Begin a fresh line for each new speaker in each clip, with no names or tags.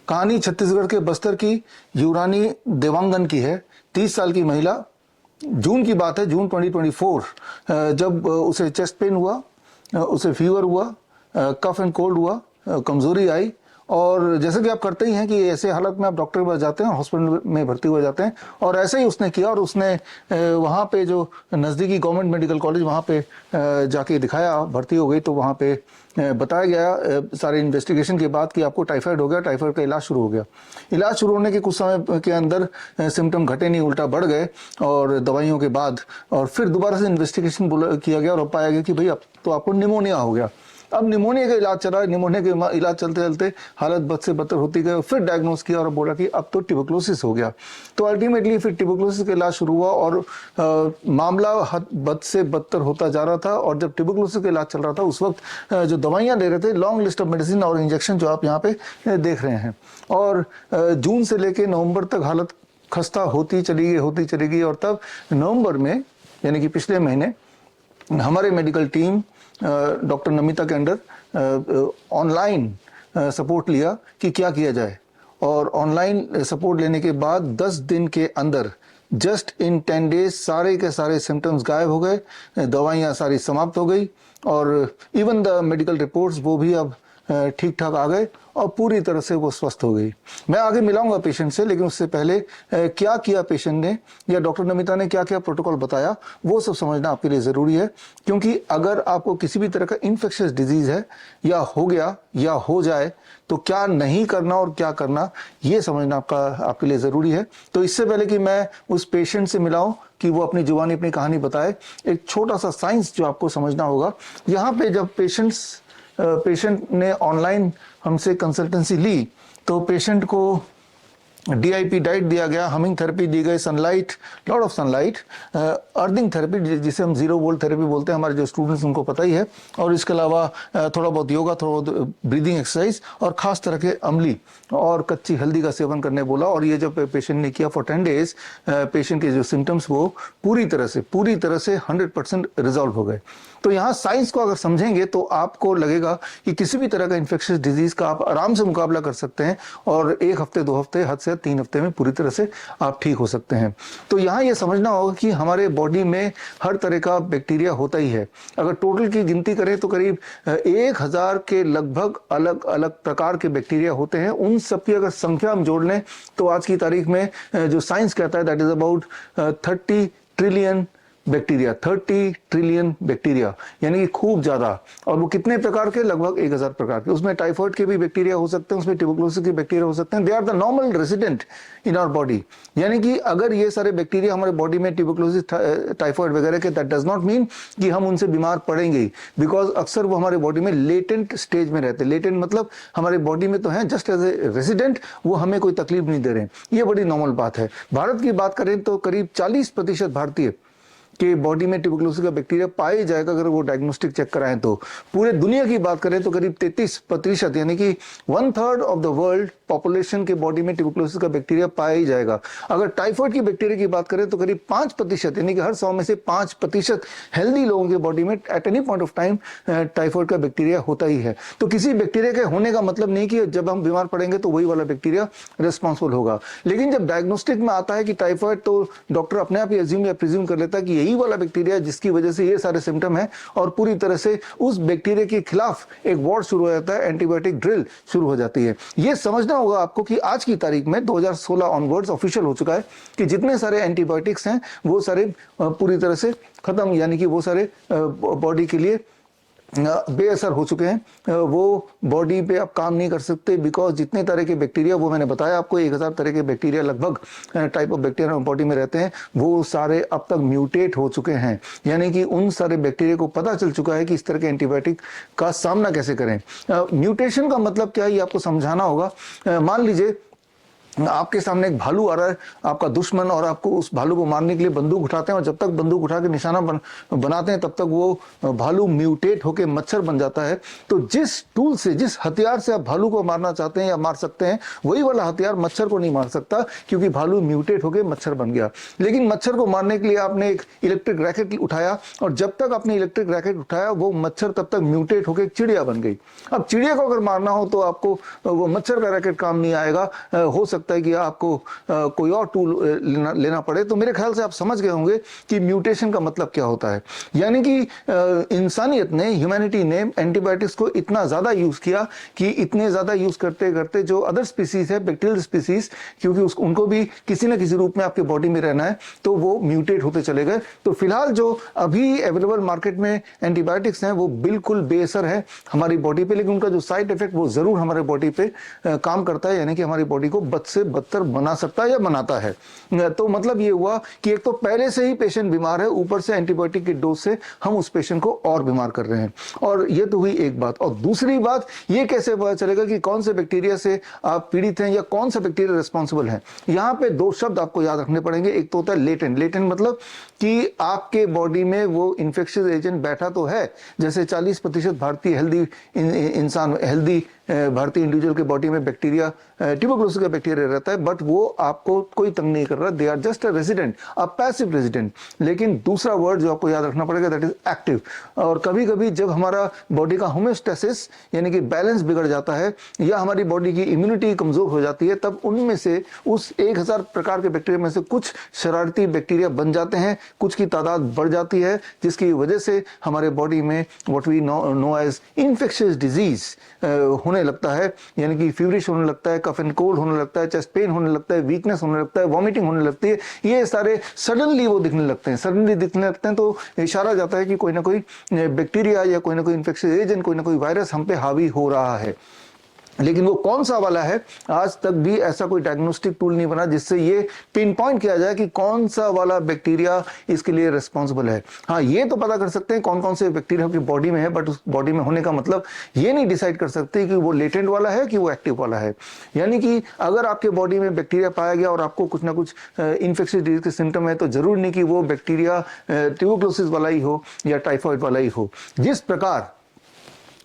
कहानी छत्तीसगढ़ के बस्तर की युवरानी देवांगन की है। 30 साल की महिला, जून की बात है, जून 2024, जब उसे चेस्ट पेन हुआ, उसे फीवर हुआ, कफ एंड कोल्ड हुआ, कमजोरी आई, और जैसे कि आप करते ही हैं कि ऐसे हालत में आप डॉक्टर के पास जाते हैं, हॉस्पिटल में भर्ती हो जाते हैं, और ऐसे ही उसने किया और उसने वहाँ पे जो नज़दीकी गवर्नमेंट मेडिकल कॉलेज वहाँ पे जाके दिखाया, भर्ती हो गई। तो वहाँ पे बताया गया सारे इन्वेस्टिगेशन के बाद कि आपको टाइफाइड हो गया। टाइफाइड का इलाज शुरू हो गया। इलाज शुरू होने के कुछ समय के अंदर सिम्टम घटे नहीं, उल्टा बढ़ गए, और दवाइयों के बाद और फिर दोबारा से इन्वेस्टिगेशन किया गया और पाया गया कि भाई अब तो आपको निमोनिया हो गया। अब निमोनिया का इलाज चला, निमोनिया के इलाज चलते चलते हालत बद से बदतर होती गई, फिर डायग्नोस किया और बोला कि अब तो ट्यूबरकुलोसिस हो गया। तो अल्टीमेटली फिर ट्यूबरकुलोसिस का इलाज शुरू हुआ और मामला बद से बदतर होता जा रहा था। और जब ट्यूबरकुलोसिस का इलाज चल रहा था उस वक्त जो दवाइयां ले रहे थे, लॉन्ग लिस्ट ऑफ मेडिसिन और इंजेक्शन जो आप यहाँ पे देख रहे हैं, और जून से लेके नवंबर तक हालत खस्ता होती चली गई। और तब नवंबर में, यानी कि पिछले महीने, हमारे मेडिकल टीम डॉक्टर नमिता के अंडर ऑनलाइन सपोर्ट लिया कि क्या किया जाए। और ऑनलाइन सपोर्ट लेने के बाद 10 दिन के अंदर, जस्ट इन 10 डेज, सारे के सारे सिम्टम्स गायब हो गए, दवाइयाँ सारी समाप्त हो गई, और इवन द मेडिकल रिपोर्ट्स वो भी अब ठीक ठाक आ गए और पूरी तरह से वो स्वस्थ हो गई। मैं आगे मिलाऊंगा पेशेंट से, लेकिन उससे पहले क्या किया पेशेंट ने या डॉक्टर नमिता ने क्या क्या प्रोटोकॉल बताया, वो सब समझना आपके लिए ज़रूरी है। क्योंकि अगर आपको किसी भी तरह का इन्फेक्शियस डिजीज़ है, या हो गया या हो जाए, तो क्या नहीं करना और क्या करना, ये समझना आपके लिए ज़रूरी है। तो इससे पहले कि मैं उस पेशेंट से मिलाऊं कि वो अपनी जुबानी अपनी कहानी बताए, एक छोटा सा साइंस जो आपको समझना होगा। यहाँ पे जब पेशेंट ने ऑनलाइन हमसे कंसल्टेंसी ली, तो पेशेंट को DIP डाइट दिया गया, हमिंग थेरेपी दी गई, sunlight, lot of sunlight, earthing therapy जिसे हम 0 वोल्ट थेरेपी बोलते हैं, हमारे जो स्टूडेंट्स उनको पता ही है, और इसके अलावा थोड़ा बहुत योगा, थोड़ा बहुत ब्रीदिंग एक्सरसाइज, और खास तरह के अमली और कच्ची हल्दी का सेवन करने बोला। और ये जब पेशेंट ने किया फॉर 10 डेज, पेशेंट के जो सिम्टम्स वो पूरी तरह से 100% रिजॉल्व हो गए। तो यहाँ साइंस को अगर समझेंगे तो आपको लगेगा कि किसी भी तरह का इन्फेक्शियस डिजीज का आप आराम से मुकाबला कर सकते हैं, और 1 हफ्ते 2 हफ्ते, हद से 3 हफ्ते में पूरी तरह से आप ठीक हो सकते हैं। तो यहाँ ये समझना होगा कि हमारे बॉडी में हर तरह का बैक्टीरिया होता ही है। अगर टोटल की गिनती करें तो करीब 1000 के लगभग अलग अलग प्रकार के बैक्टीरिया होते हैं। उन सबकी अगर संख्या हम जोड़ लें तो आज की तारीख में जो साइंस कहता है, that is about 30 trillion bacteria, 30 trillion bacteria, यानी कि खूब ज्यादा। और वो कितने प्रकार के? लगभग 1000 प्रकार के। उसमें टाइफाइड के भी बैक्टीरिया हो सकते हैं, उसमें ट्यूबरकुलोसिस के बैक्टीरिया हो सकते हैं। They are the normal resident in our body. यानी कि अगर ये सारे बैक्टीरिया हमारे बॉडी में, ट्यूबरकुलोसिस, टाइफाइड वगैरह के, दैट डज नॉट मीन कि हम उनसे बीमार पड़ेंगे, बिकॉज अक्सर वो हमारे बॉडी में लेटेंट स्टेज में रहते हैं। लेटेंट मतलब हमारे बॉडी में तो है, जस्ट एज ए रेजिडेंट, वो हमें कोई तकलीफ नहीं दे रहे हैं। ये बड़ी नॉर्मल बात है। भारत की बात करें तो करीब 40% भारतीय कि बॉडी में ट्यूबरकुलोसिस का बैक्टीरिया पाया जाएगा अगर वो डायग्नोस्टिक चेक कराएं तो। पूरे दुनिया की बात करें तो करीब 33%, यानी कि 1/3 ऑफ द वर्ल्ड पॉपुलेशन के बॉडी में ट्यूबरकुलोसिस का बैक्टीरिया पाया ही जाएगा। अगर टाइफाइड की बैक्टीरिया की बात करें तो करीब 5%, यानी कि हर 100 में से 5% हेल्दी लोगों के बॉडी में at any point of time typhoid का बैक्टीरिया होता ही है। तो किसी बैक्टीरिया के होने का मतलब नहीं कि जब हम बीमार पड़ेंगे तो वही वाला बैक्टीरिया रिस्पॉन्सिबल होगा। लेकिन जब डायग्नोस्टिक में आता है कि टाइफाइड, तो डॉक्टर अपने आप ही अज्यूम या प्रिज्यूम कर लेता है कि यही वाला बैक्टीरिया जिसकी वजह से ये सारे सिम्टम है, और पूरी तरह से उस बैक्टीरिया के खिलाफ एक वॉर शुरू हो जाता है, एंटीबायोटिक ड्रिल शुरू हो जाती है। ये समझना होगा आपको कि आज की तारीख में 2016 ऑनवर्ड्स ऑफिशियल हो चुका है कि जितने सारे एंटीबायोटिक्स हैं वो सारे पूरी तरह से खत्म, यानी कि वो सारे बॉडी के लिए बेअसर हो चुके हैं। वो बॉडी पे अब काम नहीं कर सकते, बिकॉज जितने तरह के बैक्टीरिया, वो मैंने बताया आपको 1000 तरह के बैक्टीरिया लगभग टाइप ऑफ बैक्टीरिया बॉडी में रहते हैं, वो सारे अब तक म्यूटेट हो चुके हैं। यानी कि उन सारे बैक्टीरिया को पता चल चुका है कि इस तरह के एंटीबायोटिक का सामना कैसे करें। म्यूटेशन का मतलब क्या है ये आपको समझाना होगा। मान लीजिए आपके सामने एक भालू आ रहा है, आपका दुश्मन, और आपको उस भालू को मारने के लिए बंदूक उठाते हैं, और जब तक बंदूक उठा के निशाना बनाते हैं तब तक वो भालू म्यूटेट होकर मच्छर बन जाता है। तो जिस टूल से, जिस हथियार से आप भालू को मारना चाहते हैं या मार सकते हैं, वही वाला हथियार मच्छर को नहीं मार सकता, क्योंकि भालू म्यूटेट होकर मच्छर बन गया। लेकिन मच्छर को मारने के लिए आपने एक इलेक्ट्रिक रैकेट उठाया, और जब तक आपने इलेक्ट्रिक रैकेट उठाया वो मच्छर तब तक म्यूटेट होकर चिड़िया बन गई। अब चिड़िया को अगर मारना हो तो आपको वो मच्छर का रैकेट काम नहीं आएगा, हो सकता है कि आपको कोई और टूल लेना पड़े। तो मेरे ख्याल से आप समझ गए होंगे कि म्यूटेशन का मतलब क्या होता है। यानी कि इंसानियत ने, ह्यूमैनिटी ने एंटीबायोटिक्स को इतना ज्यादा यूज किया कि इतने ज्यादा यूज करते करते जो अदर स्पीसीज है, बैक्टीरियल स्पीसीज, क्योंकि उनको भी किसी न किसी रूप में आपके बॉडी में रहना है, तो वो म्यूटेट होते चले गए। तो फिलहाल जो अभी अवेलेबल मार्केट में एंटीबायोटिक्स हैं वो बिल्कुल बेअसर है हमारी बॉडी पे, लेकिन उनका जो साइड इफेक्ट वो जरूर हमारे बॉडी पे काम करता है, यानी कि हमारी बॉडी को बद से बदतर बना सकता है या बनाता है। तो मतलब ये हुआ कि एक तो पहले से ही पेशेंट बीमार है, ऊपर से एंटीबायोटिक की डोज से हम उस पेशेंट को और बीमार कर रहे हैं। और ये तो हुई एक बात। और दूसरी बात, ये कैसे पता चलेगा कि कौन से बैक्टीरिया से आप पीड़ित हैं या कौन सा बैक्टीरिया रिस्पॉन्सिबल है। यहाँ पे दो शब्द आपको याद रखने पड़ेंगे। एक तो होता है लेटेंट। लेटेंट मतलब कि आपके बॉडी में वो इन्फेक्शियस एजेंट बैठा तो है, जैसे 40% भारतीय हेल्दी इंसान, हेल्दी भारतीय इंडिविजुअल के बॉडी में बैक्टीरिया, ट्यूबरकुलोसिस का बैक्टीरिया रहता है, बट वो आपको कोई तंग नहीं कर रहा, they are just a resident, a passive resident. लेकिन दूसरा वर्ड जो आपको याद रखना पड़ेगा, दैट इज एक्टिव। और कभी कभी जब हमारा बॉडी का होम्योस्टेसिस यानी कि बैलेंस बिगड़ जाता है, या हमारी बॉडी की इम्यूनिटी कमजोर हो जाती है, तब उनमें से, उस 1000 प्रकार के बैक्टीरिया में से कुछ शरारती बैक्टीरिया बन जाते हैं, कुछ की तादाद बढ़ जाती है, जिसकी वजह से हमारे बॉडी में what we know as infectious disease होने लगता है। यानी कि फीवरिश होने लगता है, कफ एंड कोल्ड होने लगता है, चेस्ट पेन होने लगता है, वीकनेस होने लगता है, वॉमिटिंग होने लगती है। ये सारे सडनली वो दिखने लगते हैं, सडनली दिखने लगते हैं, तो इशारा जाता है कि कोई ना कोई बैक्टीरिया या कोई ना कोई इन्फेक्शियस एजेंट, कोई ना कोई वायरस हम पे हावी हो रहा है। लेकिन वो कौन सा वाला है, आज तक भी ऐसा कोई डायग्नोस्टिक टूल नहीं बना जिससे ये पिन पॉइंट किया जाए कि कौन सा वाला बैक्टीरिया इसके लिए रिस्पॉन्सिबल है। हाँ, ये तो पता कर सकते हैं कौन कौन से बैक्टीरिया की बॉडी में है, बट उस बॉडी में होने का मतलब ये नहीं डिसाइड कर सकते कि वो लेटेंट वाला है कि वो एक्टिव वाला है। यानी कि अगर आपके बॉडी में बैक्टीरिया पाया गया और आपको कुछ ना कुछ इन्फेक्शियस डिजीज के सिम्टम है, तो जरूर नहीं कि वो बैक्टीरिया ट्यूबरकुलोसिस वाला ही हो या टाइफॉइड वाला ही हो। जिस प्रकार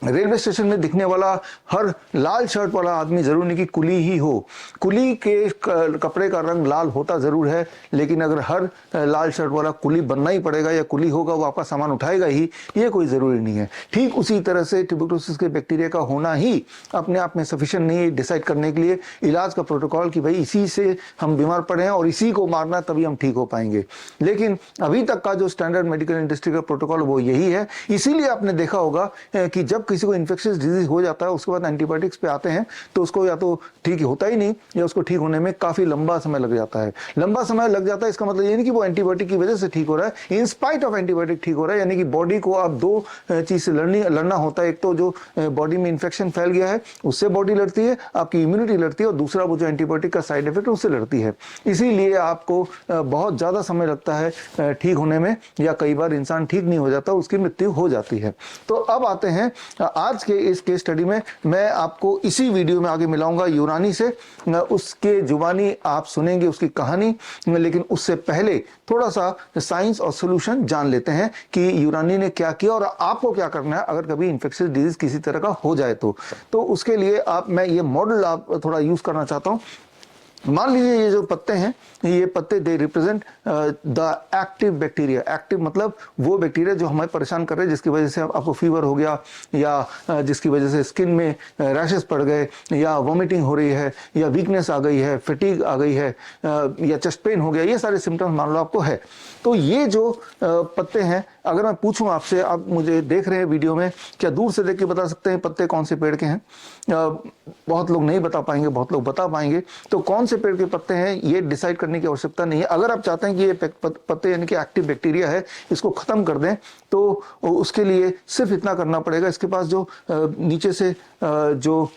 रेलवे स्टेशन में दिखने वाला हर लाल शर्ट वाला आदमी जरूर नहीं कि कुली ही हो। कुली के कपड़े का रंग लाल होता जरूर है, लेकिन अगर हर लाल शर्ट वाला कुली बनना ही पड़ेगा या कुली होगा वो आपका सामान उठाएगा ही, ये कोई जरूरी नहीं है। ठीक उसी तरह से ट्यूबरकुलोसिस के बैक्टीरिया का होना ही अपने आप में सफिशिएंट नहीं है डिसाइड करने के लिए इलाज का प्रोटोकॉल कि भाई इसी से हम बीमार पड़े हैं और इसी को मारना तभी हम ठीक हो पाएंगे। लेकिन अभी तक का जो स्टैंडर्ड मेडिकल इंडस्ट्री का प्रोटोकॉल वो यही है। इसीलिए आपने देखा होगा कि जब किसी को इन्फेक्शियस डिजीज हो जाता है, उसके बाद एंटीबायोटिक्स पे आते हैं, तो उसको या तो ठीक होता ही नहीं या उसको ठीक होने में काफी लंबा समय लग जाता है। लंबा समय लग जाता है इसका मतलब ये नहीं कि वो एंटीबायोटिक की वजह से ठीक हो रहा है, इन स्पाइट ऑफ एंटीबायोटिक ठीक हो रहा है। यानी कि बॉडी को अब दो चीज से लड़ना होता है। एक तो जो बॉडी में इन्फेक्शन फैल गया है उससे बॉडी लड़ती है, आपकी इम्यूनिटी लड़ती है, और दूसरा वो जो एंटीबायोटिक का साइड इफेक्ट उससे लड़ती है। इसीलिए आपको बहुत ज्यादा समय लगता है ठीक होने में, या कई बार इंसान ठीक नहीं हो जाता, उसकी मृत्यु हो जाती है। तो अब आते हैं आज के इस केस स्टडी में। मैं आपको इसी वीडियो में आगे मिलाऊंगा यूनानी से, उसके जुबानी आप सुनेंगे उसकी कहानी, लेकिन उससे पहले थोड़ा सा साइंस और सॉल्यूशन जान लेते हैं कि यूनानी ने क्या किया और आपको क्या करना है अगर कभी इन्फेक्शियस डिजीज किसी तरह का हो जाए तो उसके लिए मैं ये मॉडल आप थोड़ा यूज करना चाहता हूं। मान लीजिए ये जो पत्ते हैं, ये पत्ते they represent the active bacteria. Active मतलब वो बैक्टीरिया जो हमें परेशान कर रहे हैं, जिसकी वजह से आपको फीवर हो गया, या जिसकी वजह से स्किन में रैशेस पड़ गए, या वॉमिटिंग हो रही है, या वीकनेस आ गई है, फटीग आ गई है, या चेस्ट पेन हो गया, ये सारे सिम्टम्स मान लो आपको है। तो ये जो पत्ते हैं, अगर मैं पूछूं आपसे, आप मुझे देख रहे हैं वीडियो में, क्या दूर से देख के बता सकते हैं पत्ते कौन से पेड़ के हैं? बहुत लोग नहीं बता पाएंगे, बहुत लोग बता पाएंगे। तो कौन से पेड़ के पत्ते हैं ये डिसाइड करने की आवश्यकता नहीं है। अगर आप चाहते हैं कि ये पत्ते यानी कि एक्टिव बैक्टीरिया है इसको खत्म कर दें, तो उसके लिए सिर्फ इतना करना पड़ेगा, इसके पास जो नीचे से जो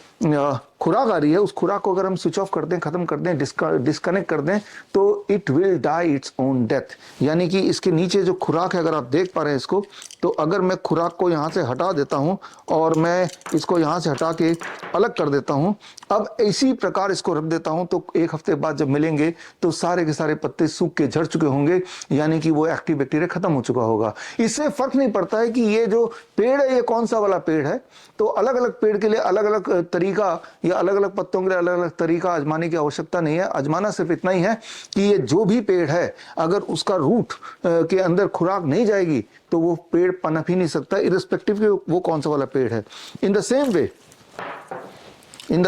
खुराक आ रही है, उस खुराक को अगर हम स्विच ऑफ कर दें, खत्म कर दें, डिस्कनेक्ट कर दें, तो it will die its own death. यानी कि इसके नीचे जो खुराक है, अगर आप देख पा रहे हैं इसको, तो अगर मैं खुराक को यहाँ से हटा देता हूँ और मैं इसको यहाँ से हटा के अलग कर देता हूँ, अब इसी प्रकार इसको रख देता हूं तो एक हफ्ते बाद जब मिलेंगे तो सारे के सारे पत्ते सूख के झड़ चुके होंगे, यानी कि वो एक्टिव बैक्टीरिया खत्म हो चुका होगा। इससे फर्क नहीं पड़ता है कि ये जो पेड़ है ये कौन सा वाला पेड़ है। तो अलग अलग पेड़ के लिए अलग अलग तरीका या अलग अलग पत्तों के लिए अलग अलग तरीका आजमाने की आवश्यकता नहीं है। आजमाना सिर्फ इतना ही है कि ये जो भी पेड़ है अगर उसका रूट के अंदर खुराक नहीं जाएगी तो वो पेड़ पनप ही नहीं सकता, इरिस्पेक्टिव के वो कौन सा वाला पेड़ है। इन द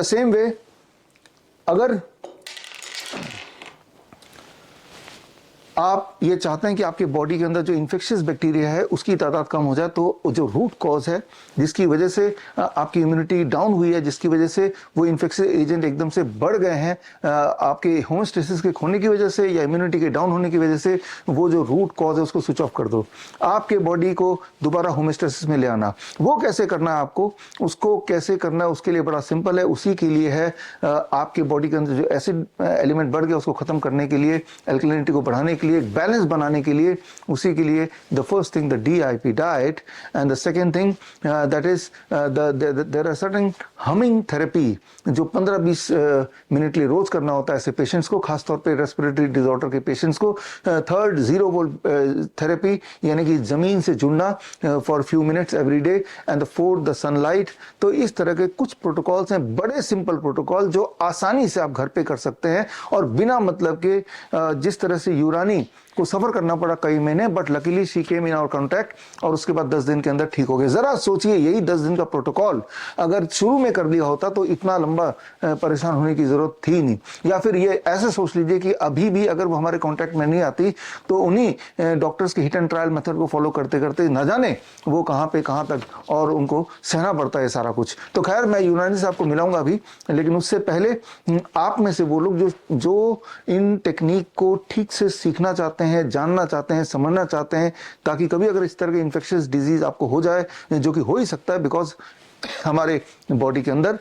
सेम वे अगर आप ये चाहते हैं कि आपके बॉडी के अंदर जो इन्फेक्शियस बैक्टीरिया है उसकी तादाद कम हो जाए, तो जो रूट कॉज है जिसकी वजह से आपकी इम्यूनिटी डाउन हुई है, जिसकी वजह से वो इन्फेक्शियस एजेंट एकदम से बढ़ गए हैं आपके होमोस्टेसिस के खोने की वजह से या इम्यूनिटी के डाउन होने की वजह से, वो जो रूट कॉज है उसको स्विच ऑफ कर दो। आपके बॉडी को दोबारा होमोस्टेसिस में ले आना, वो कैसे करना है आपको, उसको कैसे करना है उसके लिए बड़ा सिंपल है। उसी के लिए है आपके बॉडी के अंदर जो एसिड एलिमेंट बढ़ गया उसको खत्म करने के लिए, एल्कलिनिटी को बढ़ाने के लिए, बैलेंस बनाने के लिए, उसी के लिए the first thing the DIP diet and the second thing that is there are certain humming therapy जो 15-20 मिनट के लिए रोज करना होता है ऐसे पेशेंट्स को, खासतौर पे रेस्पिरेटरी डिसऑर्डर के पेशेंट्स को। थर्ड 0 वोल्ट थेरेपी यानी कि जमीन से जुड़ना for few minutes every day, and the fourth the sunlight. तो इस तरह के कुछ प्रोटोकॉल्स हैं, बड़े सिंपल प्रोटोकॉल जो आसानी से आप घर पे कर सकते हैं और बिना मतलब के जिस तरह से यूरानी को सफर करना पड़ा कई महीने, but luckily she came in our contact और उसके बाद 10 दिन के अंदर ठीक हो गए। जरा सोचिए यही 10 दिन का प्रोटोकॉल अगर शुरू में कर दिया होता तो इतना लंबा परेशान होने की जरूरत थी नहीं। या फिर ये ऐसे सोच लीजिए कि अभी भी अगर वो हमारे कॉन्टैक्ट में नहीं आती तो उन्हीं डॉक्टर्स के हिट एंड ट्रायल मेथड को फॉलो करते करते न जाने वो कहाँ पे कहाँ तक और उनको सहना पड़ता है सारा कुछ। तो खैर मैं यूनानी से आपको मिलाऊंगा अभी, लेकिन उससे पहले आप में से वो लोग जो इन टेक्निक को ठीक से सीखना चाहते हैं, जानना चाहते हैं, समझना चाहते हैं, ताकि कभी अगर इस तरह के इन्फेक्शियस डिजीज आपको हो जाए, जो कि हो ही सकता है बिकॉज हमारे बॉडी के अंदर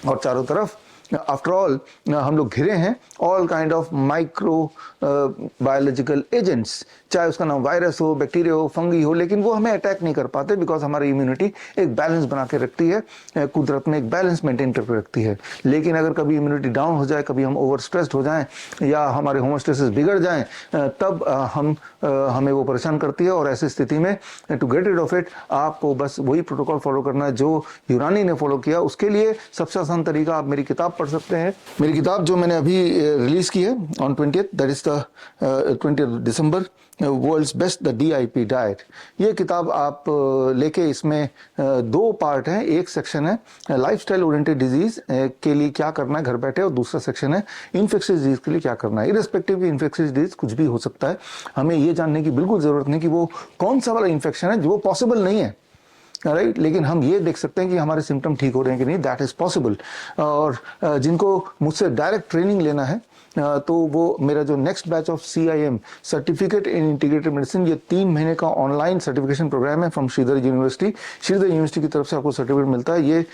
और चारों तरफ आफ्टर ऑल हम लोग घिरे हैं all kind of micro biological agents, चाहे उसका नाम वायरस हो, बैक्टीरिया हो, फंगी हो, लेकिन वो हमें अटैक नहीं कर पाते बिकॉज हमारी इम्यूनिटी एक बैलेंस बना के रखती है, कुदरत में एक बैलेंस मेंटेन करके रखती है। लेकिन अगर कभी इम्यूनिटी डाउन हो जाए, कभी हम ओवर स्ट्रेस्ड हो जाएं या हमारे होमोस्टेसिस बिगड़ जाएं, तब हमें वो परेशान करती है। और ऐसी स्थिति में to get rid of it आपको बस वही प्रोटोकॉल फॉलो करना है जो यूनानी ने फॉलो किया। उसके लिए सबसे आसान तरीका, आप मेरी किताब पढ़ सकते हैं। मेरी किताब जो मैंने अभी रिलीज की है on 20th, that is the 20th December, world's best the DIP diet. ये किताब आप लेके, इसमें 2 पार्ट हैं। एक सेक्शन है लाइफस्टाइल ओरिएंटेड डिजीज के लिए क्या करना है घर बैठे, और दूसरा सेक्शन है इन्फेक्शियस डिजीज के लिए क्या करना है। इरेस्पेक्टिव की इन्फेक्शियस डिजीज कुछ भी हो सकता है, हमें ये जानने की बिल्कुल जरूरत नहीं कि वो कौन सा वाला इन्फेक्शन है, जो वो पॉसिबल नहीं है, राइट, लेकिन हम ये देख सकते हैं कि हमारे सिम्टम ठीक हो रहे हैं कि नहीं, दैट इज पॉसिबल। और जिनको मुझसे डायरेक्ट ट्रेनिंग लेना है तो वो मेरा जो next batch of CIM certificate in integrated medicine, ये 3 महीने का ऑनलाइन सर्टिफिकेशन प्रोग्राम है from Shridhar University. Shridhar University की तरफ से आपको सर्टिफिकेट मिलता है। ये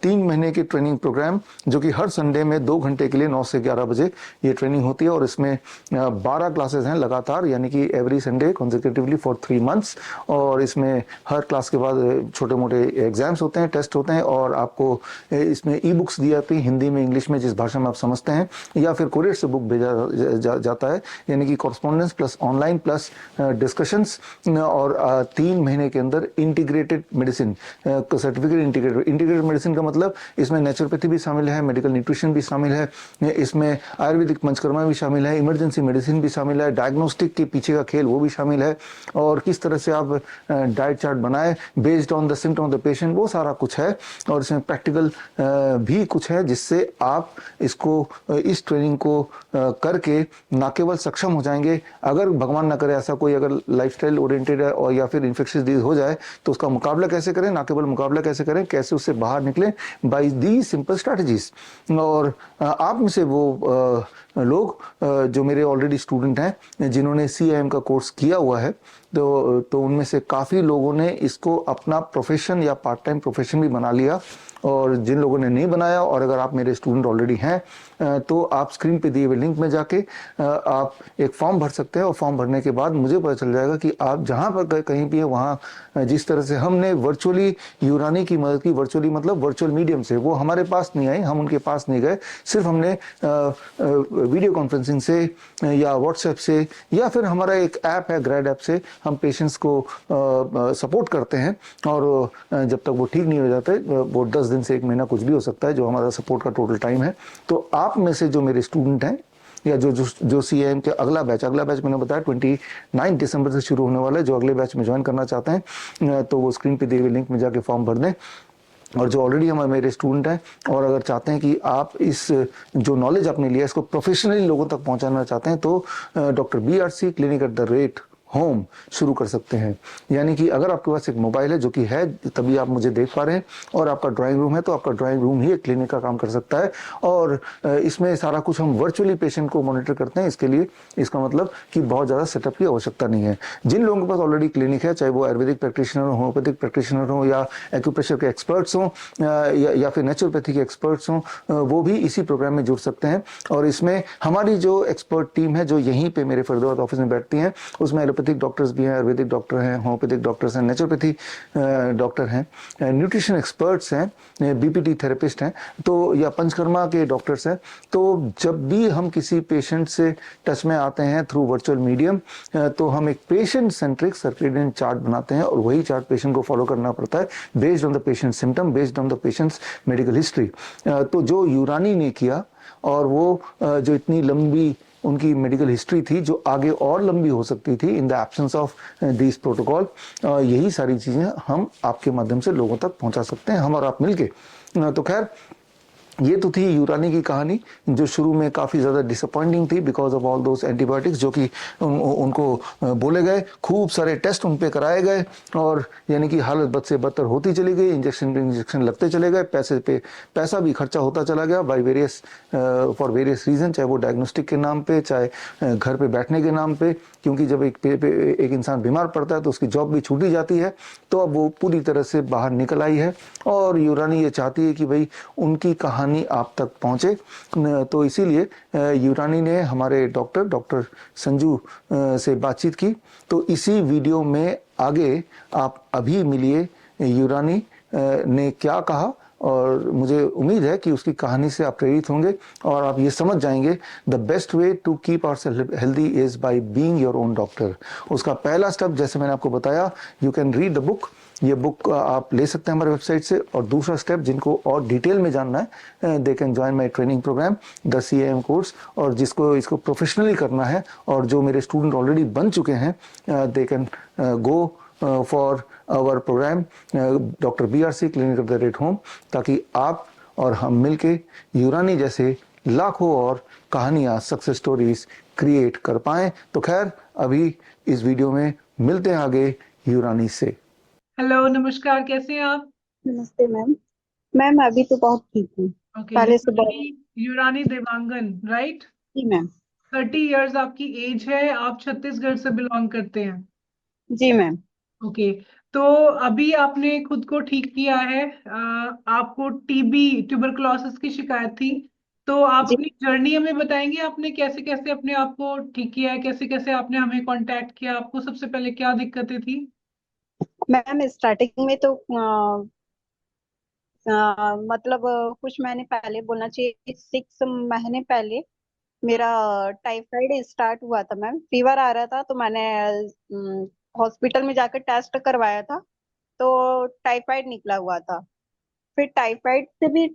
3 महीने की ट्रेनिंग प्रोग्राम जो कि हर संडे में 2 घंटे के लिए 9 से 11 बजे ये ट्रेनिंग होती है, और इसमें 12 क्लासेस हैं लगातार, यानी कि every Sunday consecutively for 3 months. और इसमें हर क्लास के बाद छोटे मोटे एग्जाम्स होते हैं, टेस्ट होते हैं, और आपको इसमें ई बुक्स दी जाती है हिंदी में, इंग्लिश में, जिस भाषा में आप समझते हैं, या फिर कोरियर से बुक भेजा जाता है, यानी कि correspondence plus online plus discussions. और 3 महीने के अंदर integrated medicine certificate. Integrated medicine का मतलब इसमें नेचुरोपैथी भी शामिल है, मेडिकल न्यूट्रिशन भी शामिल है, इसमें आयुर्वेदिक पंचकर्मा भी शामिल है, इमरजेंसी मेडिसिन भी शामिल है, डायग्नोस्टिक के पीछे का खेल वो भी शामिल है, और किस तरह से आप डाइट चार्ट बनाए based on the symptom of the patient, वो सारा कुछ है। और इसमें प्रैक्टिकल भी कुछ है जिससे आप इसको, इस ट्रेनिंग को करके ना केवल सक्षम हो जाएंगे, अगर भगवान ना करे ऐसा कोई अगर लाइफस्टाइल ओरिएंटेड है और या फिर इन्फेक्शियस डिजीज हो जाए तो उसका मुकाबला कैसे करें, ना केवल मुकाबला कैसे करें, कैसे उससे बाहर निकलें बाय दी सिंपल स्ट्रैटेजीज। और आप में से वो लोग जो मेरे ऑलरेडी स्टूडेंट हैं जिन्होंने CIM का कोर्स किया हुआ है, तो उनमें से काफ़ी लोगों ने इसको अपना प्रोफेशन या पार्ट टाइम प्रोफेशन भी बना लिया, और जिन लोगों ने नहीं बनाया, और अगर आप मेरे स्टूडेंट ऑलरेडी हैं, तो आप स्क्रीन पे दिए हुए लिंक में जाके आप एक फॉर्म भर सकते हैं, और फॉर्म भरने के बाद मुझे पता चल जाएगा कि आप जहाँ पर कहीं भी है वहाँ जिस तरह से हमने वर्चुअली यूनानी की मदद की, वर्चुअली मतलब वर्चुअल मीडियम से, वो हमारे पास नहीं आई, हम उनके पास नहीं गए, सिर्फ हमने वीडियो कॉन्फ्रेंसिंग से या व्हाट्सएप से या फिर हमारा एक ऐप है ग्रैड ऐप से हम पेशेंट्स को सपोर्ट करते हैं। और जब तक वो ठीक नहीं हो जाते, वो 10 दिन से 1 महीना कुछ भी हो सकता है, जो हमारा सपोर्ट का टोटल टाइम है। तो आप में से जो मेरे स्टूडेंट हैं या जो CAM के अगला बैच मैंने बताया 29 दिसंबर से शुरू होने वाला है, जो अगले बैच में ज्वाइन करना चाहते हैं तो वो स्क्रीन पे दिए हुए लिंक में जाके फॉर्म भर दें। और जो ऑलरेडी हमारे मेरे स्टूडेंट हैं और अगर चाहते हैं कि आप इस जो नॉलेज आपने लिया इसको प्रोफेशनली लोगों तक पहुंचाना चाहते हैं, तो doctor BRC clinic at the rate home शुरू कर सकते हैं। यानी कि अगर आपके पास एक मोबाइल है, जो कि है, तभी आप मुझे देख पा रहे हैं, और आपका ड्राइंग रूम है, तो आपका ड्राइंग रूम ही एक क्लिनिक का काम कर सकता है। और इसमें सारा कुछ हम वर्चुअली पेशेंट को मॉनिटर करते हैं। इसके लिए इसका मतलब कि बहुत ज़्यादा सेटअप की आवश्यकता नहीं है। जिन लोगों के पास ऑलरेडी क्लिनिक है, चाहे वो आयुर्वेदिक प्रैक्टिशनर हो, होम्योपैथिक प्रैक्टिशनर हो, या एक्यूप्रेशर के एक्सपर्ट्स हों, या फिर नेचुरोपैथी के एक्सपर्ट्स हों, वो भी इसी प्रोग्राम में जुड़ सकते हैं। और इसमें हमारी जो एक्सपर्ट टीम है, जो यहीं पे मेरे फरीदाबाद ऑफिस में बैठती हैं, उसमें एलोपैथिक डॉक्टर्स भी हैं, आयुर्वेदिक डॉक्टर हैं, होम्योपैथिक डॉक्टर्स हैं, नेचुरोपैथी डॉक्टर हैं, न्यूट्रिशन एक्सपर्ट्स हैं, BPT थेरेपिस्ट हैं, तो या पंचकर्मा के डॉक्टर्स हैं। तो जब भी हम किसी पेशेंट से टच में आते हैं थ्रू वर्चुअल मीडियम, तो हम एक पेशेंट सेंट्रिक सर्केडियन चार्ट बनाते हैं, और वही चार्ट पेशेंट को फॉलो करना पड़ता है based on the patient symptom, based on the patients medical history. तो जो यूरानी ने किया, और वो जो इतनी लंबी उनकी मेडिकल हिस्ट्री थी, जो आगे और लंबी हो सकती थी in the absence of this protocol, यही सारी चीजें हम आपके माध्यम से लोगों तक पहुंचा सकते हैं, हम और आप मिलके। तो खैर, ये तो थी यूरानी की कहानी, जो शुरू में काफ़ी ज़्यादा डिसअपॉइंटिंग थी because of all those antibiotics जो कि उनको बोले गए, खूब सारे टेस्ट उन पे कराए गए, और यानी कि हालत बद से बदतर होती चली गई, इंजेक्शन पे इंजेक्शन लगते चले गए, पैसे पे पैसा भी खर्चा होता चला गया by various for various reason, चाहे वो डायग्नोस्टिक के नाम पे, चाहे घर पे बैठने के नाम पे, क्योंकि जब एक इंसान बीमार पड़ता है तो उसकी जॉब भी छूटी जाती है। तो अब वो पूरी तरह से बाहर निकल आई है, और यूरानी ये चाहती है कि भाई उनकी कहानी आप तक पहुंचे। तो इसीलिए यूरानी ने हमारे डॉक्टर संजू से बातचीत की। तो इसी वीडियो में आगे आप अभी मिलिए यूरानी ने क्या कहा, और मुझे उम्मीद है कि उसकी कहानी से आप प्रेरित होंगे, और आप ये समझ जाएंगे the best way to keep ourself healthy is by being your own doctor. उसका पहला स्टेप, जैसे मैंने आपको बताया, you can read the book, ये बुक आप ले सकते हैं हमारे वेबसाइट से। और दूसरा स्टेप, जिनको और डिटेल में जानना है, they can join my training program the CAM course, और जिसको इसको प्रोफेशनली करना है, और जो मेरे स्टूडेंट ऑलरेडी बन चुके हैं, they can go for our program doctor BRC clinic at the rate home, ताकि आप और हम मिलके यूरानी जैसे लाखों और कहानियां, सक्सेस स्टोरीज क्रिएट कर पाएं। तो खैर, अभी इस वीडियो में मिलते हैं आगे यूरानी से।
हेलो, नमस्कार, कैसे हैं आप?
नमस्ते मैम। मैम अभी तो बहुत ठीक हूँ।
ओके,
पहले से बहुत।
यूरानी देवांगन, राइट?
जी मैम।
30 इयर्स आपकी एज है, आप छत्तीसगढ़ से बिलोंग करते हैं।
जी मैम।
ओके, तो अभी आपने खुद को ठीक किया है। आपको TB, ट्यूबरकुलोसिस की शिकायत थी, तो आप
जी
अपनी जर्नी हमें बताएंगे, आपने कैसे कैसे अपने आप को ठीक किया है, कैसे कैसे आपने हमें कांटेक्ट किया, आपको सबसे पहले क्या दिक्कतें थी?
मैम स्टार्टिंग में तो मतलब कुछ महीने पहले बोलना चाहिए, 6 महीने पहले मेरा टाइफाइड स्टार्ट हुआ था मैम। फीवर आ रहा था, तो मैंने हॉस्पिटल में जाकर टेस्ट करवाया था, तो टाइफाइड निकला हुआ था। फिर टाइफाइड से भी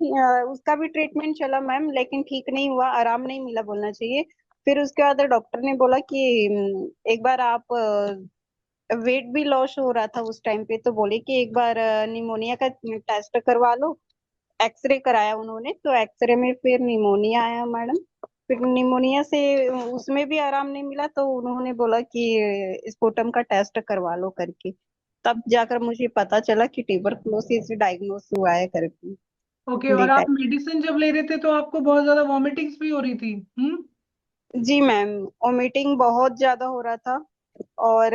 उसका भी ट्रीटमेंट चला मैम, लेकिन ठीक नहीं हुआ, आराम नहीं मिला बोलना चाहिए। फिर उसके बाद डॉक्टर ने बोला कि एक बार आप वेट भी लॉस हो रहा था उस टाइम पे, तो बोले कि एक बार निमोनिया का टेस्ट करवा लो। एक्सरे कराया उन्होंने, तो एक्सरे में फिर निमोनिया आया मैडम। फिर निमोनिया से उसमें भी आराम नहीं मिला, तो उन्होंने बोला कि स्पुटम का टेस्ट करवा लो करके। तब जाकर मुझे पता चला कि ट्यूबरकुलोसिस डायग्नोस हुआ है करके।
ओके, और
डेटा।
आप मेडिसिन जब ले रहे थे तो आपको बहुत ज्यादा वॉमिटिंग्स भी हो रही थी?
जी मैम, वोमिटिंग बहुत ज्यादा हो रहा था, और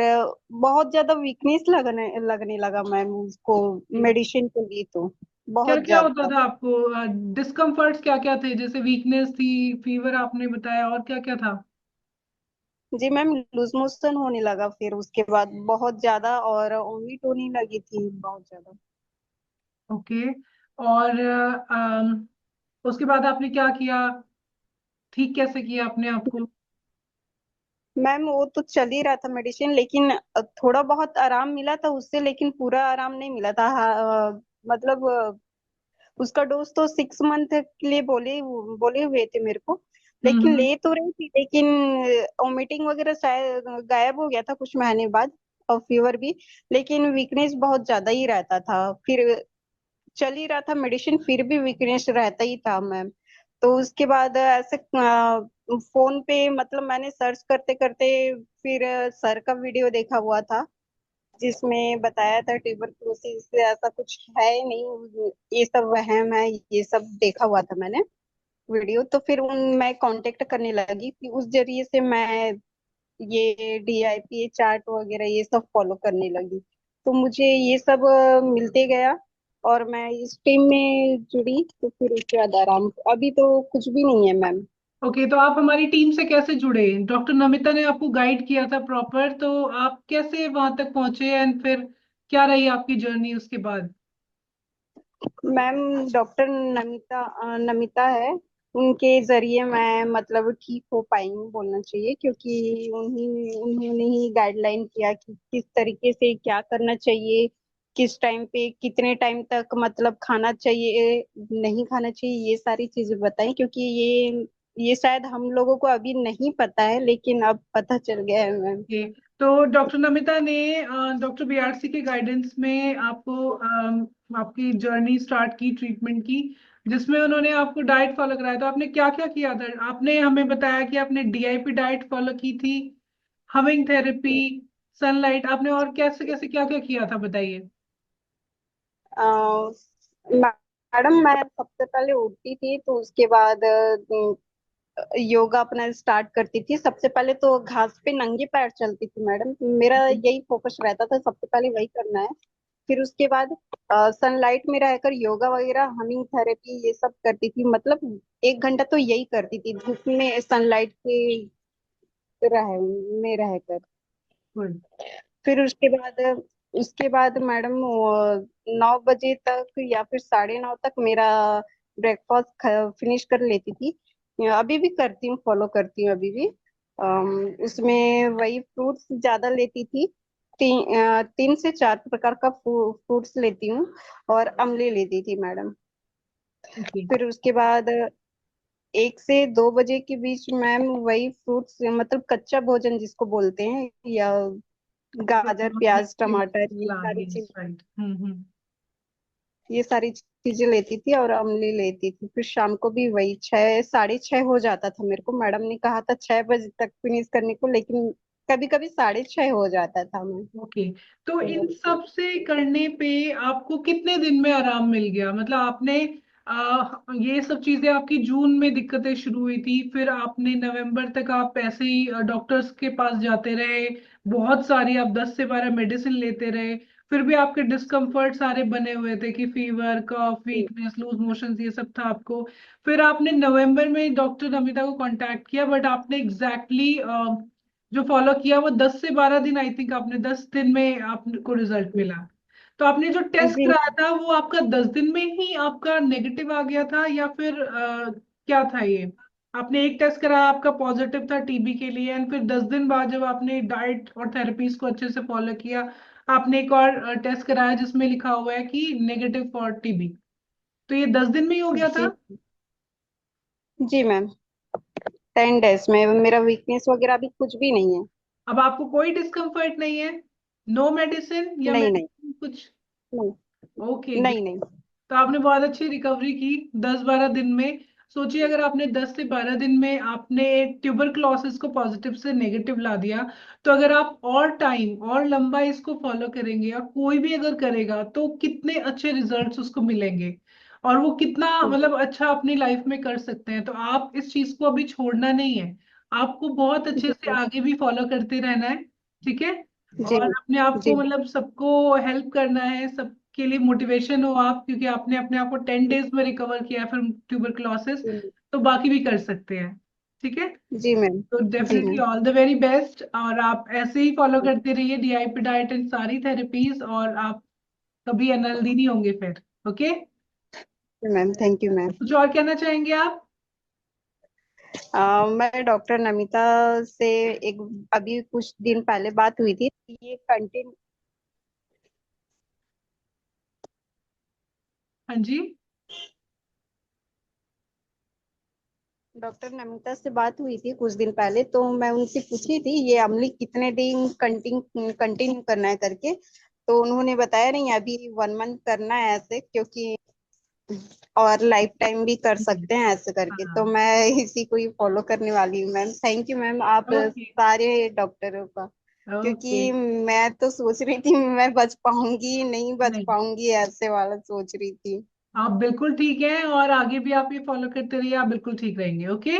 बहुत ज्यादा वीकनेस लगने लगने लगा मैम उसको, मेडिसिन को ली तो।
क्या
बहुत
क्या होता
ज्यादा।
था आपको? डिस्कम्फर्ट्स क्या क्या थे? जैसे वीकनेस थी, फीवर आपने बताया, और क्या क्या था?
जी मैम, लूज मोशन होने लगा फिर उसके बाद बहुत ज्यादा, और वॉमिट होने लगी थी बहुत ज्यादा।
ओके। और उसके बाद आपने क्या किया? ठीक कैसे किया अपने आप को?
मैम वो तो चल ही रहा था मेडिसिन, लेकिन थोड़ा बहुत आराम मिला था उससे, लेकिन पूरा आराम नहीं मिला था। हाँ, मतलब उसका डोज तो 6 मंथ के लिए बोले बोले हुए थे मेरे को, लेकिन
हम्म।
ले तो रही थी, लेकिन वोमिटिंग वगैरह शायद गायब हो गया था कुछ महीने बाद, और फीवर भी। लेकिन वीकनेस बहुत ज्यादा ही रहता था। फिर चल ही रहा था मेडिसिन, फिर भी वीकनेस रहता ही था मैम। तो उसके बाद ऐसे फोन पे मतलब मैंने सर्च करते करते फिर सर का वीडियो देखा हुआ था, जिसमें बताया था ट्यूबरकुलोसिस से ऐसा कुछ है नहीं, ये सब वहम है, ये सब देखा हुआ था मैंने वीडियो। तो फिर मैं कांटेक्ट करने लगी कि उस जरिए से मैं ये DIPA चार्ट वगैरह ये सब फॉलो करने लगी। तो मुझे ये सब मिलते गया, और मैं इस टीम में जुड़ी। तो फिर उसके बाद आराम, अभी तो कुछ भी नहीं है मैम।
ओके, तो आप हमारी टीम से कैसे जुड़े? डॉक्टर नमिता ने आपको गाइड किया था प्रॉपर, तो आप कैसे वहां तक पहुंचे, एंड फिर क्या रही आपकी जर्नी उसके बाद?
मैम डॉक्टर नमिता है, उनके जरिए मैं मतलब ठीक हो पाई हूँ बोलना चाहिए, क्योंकि उन्होंने ही गाइडलाइन किया कि किस तरीके से क्या करना चाहिए, किस टाइम पे कितने टाइम तक मतलब खाना चाहिए, नहीं खाना चाहिए, ये सारी चीजें बताई। क्योंकि ये शायद हम लोगों को अभी नहीं पता है, लेकिन अब पता चल गया है मैम।
ओके, तो डॉक्टर नमिता ने डॉक्टर बीआरसी के गाइडेंस में आपको आपकी जर्नी स्टार्ट की ट्रीटमेंट की, जिसमें उन्होंने आपको डाइट फॉलो कराया। तो आपने क्या क्या किया था? आपने हमें बताया कि आपने डीआईपी डाइट फॉलो की थी, हमिंग थेरेपी, सनलाइट, आपने और कैसे कैसे क्या क्या किया था, बताइए।
मैडम मैं सबसे पहले उठती थी, तो उसके बाद योगा अपना स्टार्ट करती थी। सबसे पहले तो घास पे नंगे पैर चलती थी मैडम, मेरा यही फोकस रहता था, सबसे पहले वही करना है। फिर उसके बाद सनलाइट में रहकर योगा वगैरह, हमिंग थेरेपी ये सब करती थी। मतलब 1 घंटा तो यही करती थी धूप में सनलाइट के रह में रहकर।
गुड।
फिर उसके बाद मैडम 9 बजे तक या फिर 9:30 तक मेरा ब्रेकफास्ट फिनिश कर लेती थी। अभी भी करती हूँ, फॉलो करती हूँ अभी भी। उसमें वही फ्रूट्स ज्यादा लेती थी। 3 से 4 प्रकार का फ्रूट्स लेती हूँ, और अमले लेती थी मैडम।
ओके।
फिर उसके बाद 1 से 2 बजे के बीच मैम वही फ्रूट्स मतलब कच्चा भोजन जिसको बोलते हैं, या गाजर प्याज टमाटर,
यस, राइट। हम्म।
ये सारी चीजें लेती थी, और अमली लेती थी। फिर शाम को भी वही 6 साढ़े 6 हो जाता था मेरे को। मैडम ने कहा था 6 बजे तक फिनिश करने को, लेकिन कभी कभी 6:30 हो जाता था मैं।
ओके, तो इन सब से करने पे आपको कितने दिन में आराम मिल गया? मतलब आपने ये सब चीजें आपकी जून में दिक्कतें शुरू हुई थी, फिर आपने नवंबर तक आप ऐसे ही डॉक्टर्स के पास जाते रहे, बहुत सारी आप 10 से 12 मेडिसिन लेते रहे, फिर भी आपके डिस्कम्फर्ट सारे बने हुए थे कि फीवर, कफ, वीकनेस, लूज मोशन, ये सब था आपको। फिर आपने नवंबर में डॉक्टर नमिता को कांटेक्ट किया, बट आपने एग्जैक्टली जो फॉलो किया वो 10 से 12 दिन, आई थिंक आपने 10 दिन में आपको रिजल्ट मिला। तो आपने जो टेस्ट
जी
कराया था वो आपका 10 दिन में ही आपका नेगेटिव आ गया था, या फिर क्या था ये? आपने एक टेस्ट कराया, आपका पॉजिटिव था टीबी के लिए, एंड फिर 10 दिन बाद जब आपने डाइट और थेरेपीज को अच्छे से फॉलो किया, आपने एक और टेस्ट कराया जिसमें लिखा हुआ है कि नेगेटिव फॉर टीबी। तो ये 10 दिन में ही हो गया था?
जी जी मैम, 10 डेज में मेरा वीकनेस वगैरह भी कुछ भी नहीं है।
अब आपको कोई डिस्कम्फर्ट नहीं है? नो मेडिसिन या
नहीं नहीं
मेडिसिन कुछ?
नहीं
ओके,
नहीं नहीं।
तो आपने बहुत अच्छी रिकवरी की 10-12 दिन में। सोचिए, अगर आपने 10 से 12 दिन में आपने ट्यूबरक्लोसिस को पॉजिटिव से नेगेटिव ला दिया, तो अगर आप और टाइम और लंबा इसको फॉलो करेंगे, या कोई भी अगर करेगा, तो कितने अच्छे रिजल्ट्स उसको मिलेंगे, और वो कितना मतलब अच्छा अपनी लाइफ में कर सकते हैं। तो आप इस चीज को अभी छोड़ना नहीं है, आपको बहुत अच्छे
जी
से आगे भी फॉलो करते रहना है। ठीक है?
जी
और अपने आप को
जी
मतलब सबको हेल्प करना है, सबके के लिए मोटिवेशन हो आप, क्योंकि आपने अपने आप को 10 डेज में रिकवर किया है फ्रॉम ट्यूबरक्लोसिस, तो बाकी भी कर सकते हैं। ठीक है,
जी मैम।
तो
जी
definitely
ma'am.
All the very best, और आप ऐसे ही फॉलो करते रहिए डीआईपी डाइट एंड सारी थेरेपीज, और आप कभी अनहेल्दी नहीं होंगे फिर। Okay,
ma'am thank you ma'am.
कुछ और कहना चाहेंगे आप?
मैं डॉक्टर नमिता से एक अभी कुछ दिन पहले बात हुई थी, ये कंटिन्यू।
हाँ जी,
डॉक्टर नमिता से बात हुई थी कुछ दिन पहले, तो मैं उनसे पूछी थी ये अमली कितने दिन कंटिन्यू करना है करके। तो उन्होंने बताया नहीं, अभी 1 मंथ करना है ऐसे, क्योंकि और लाइफ टाइम भी कर सकते हैं ऐसे करके। तो
हाँ,
मैं इसी को ही फॉलो करने वाली हूँ मैम। थैंक यू मैम, आप
ओके
सारे डॉक्टरों का।
ओके।
क्योंकि मैं तो सोच रही थी मैं बच पाऊंगी नहीं बच
नहीं,
पाऊंगी, ऐसे वाला सोच रही थी।
आप बिल्कुल ठीक है, और आगे भी आप ये फॉलो करते रहिए, आप बिल्कुल ठीक रहेंगे। Okay,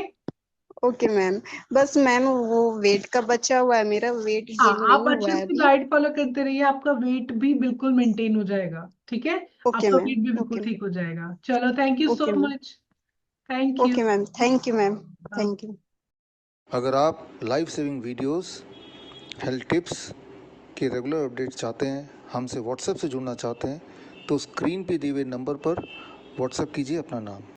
okay ma'am. बस मैम वो वेट का बचा हुआ है, मेरा वेट
हाँ,
गेन
आप
नहीं हुआ
अच्छे
है
से
अभी।
डाइट फॉलो करते रहिए, आपका वेट भी बिल्कुल मेंटेन हो जाएगा। ठीक है,
ओके
आपका
मैम।
वेट भी बिल्कुल
ओके।
ठीक हो जाएगा। चलो, thank you so
okay ma'am.
Much. Thank you.
Okay ma'am thank you ma'am. Thank you.
अगर आप life saving videos, health tips के रेगुलर अपडेट्स चाहते हैं, हमसे व्हाट्सएप से जुड़ना चाहते हैं, तो स्क्रीन पे दिए हुए नंबर पर व्हाट्सएप कीजिए अपना नाम।